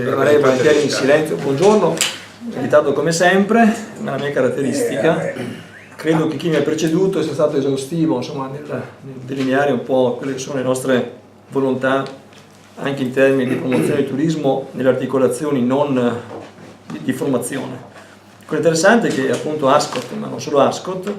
rimarrei volentieri in silenzio. Buongiorno, in ritardo come sempre, è una mia caratteristica. Credo che chi mi ha preceduto sia stato esaustivo, insomma, nel delineare un po' quelle che sono le nostre volontà anche in termini di promozione del turismo nelle articolazioni non di formazione. Quello interessante è che appunto Ascot, ma non solo Ascot,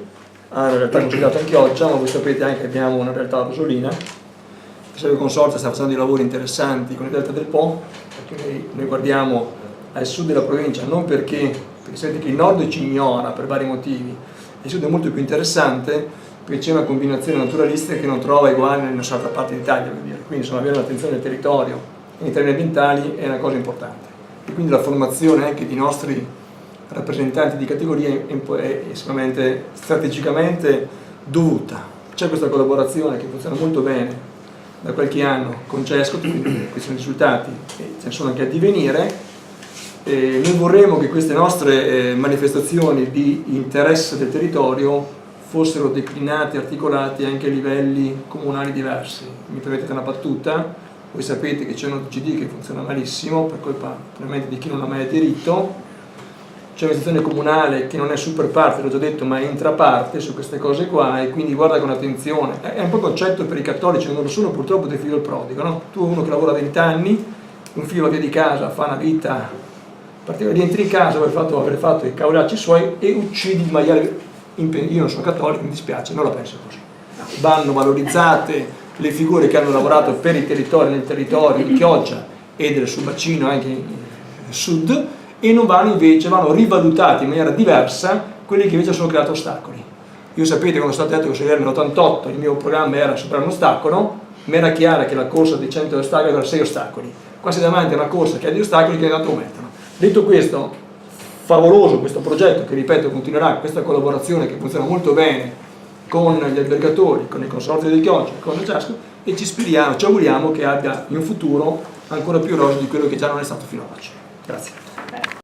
ha in realtà considerato anche Chioggia, ma voi sapete anche che abbiamo una realtà rosolina. Il Servizio Consorzio sta facendo dei lavori interessanti con il Delta del Po, perché noi guardiamo al sud della provincia non perché sapete che il nord ci ignora per vari motivi, il sud è molto più interessante perché c'è una combinazione naturalistica che non trova uguali in nessun'altra parte d'Italia, quindi insomma avere un'attenzione al territorio e in termini ambientali è una cosa importante. E quindi la formazione anche di nostri rappresentanti di categoria è sicuramente strategicamente dovuta. C'è questa collaborazione che funziona molto bene da qualche anno con CESCO, quindi questi sono i risultati e ce ne sono anche a divenire. Noi vorremmo che queste nostre manifestazioni di interesse del territorio fossero declinate, articolate anche a livelli comunali diversi. Mi permettete una battuta? Voi sapete che c'è un OCD che funziona malissimo per colpa probabilmente di chi non ha mai aderito. C'è un'istituzione comunale che non è super parte, l'ho già detto, ma è intraparte su queste cose qua e quindi guarda con attenzione. È un po' il concetto per i cattolici che non lo sono purtroppo del figlio del prodigo, no? Tu uno che lavora 20 anni, un figlio va via di casa, fa una vita, rientri in casa, aver fatto i cavolacci suoi e uccidi il maiale. Io non sono cattolico, mi dispiace, non la penso così. Vanno valorizzate le figure che hanno lavorato per i territori, nel territorio di Chioggia e del suo bacino anche in sud, e non vanno invece, vanno rivalutati in maniera diversa quelli che invece sono creati ostacoli. Io sapete quando sono stato eletto consigliere nell'88 il mio programma era superare un ostacolo, mi era chiaro che la corsa di 100 ostacoli aveva 6 ostacoli. Qua si davanti a una corsa che ha degli ostacoli che intanto aumentano. Detto questo, favoloso questo progetto che ripeto continuerà, questa collaborazione che funziona molto bene con gli albergatori, con il consorzio di Chioggia, con il CESCO e ci auguriamo che abbia in un futuro ancora più roseo di quello che già non è stato fino ad oggi. Grazie.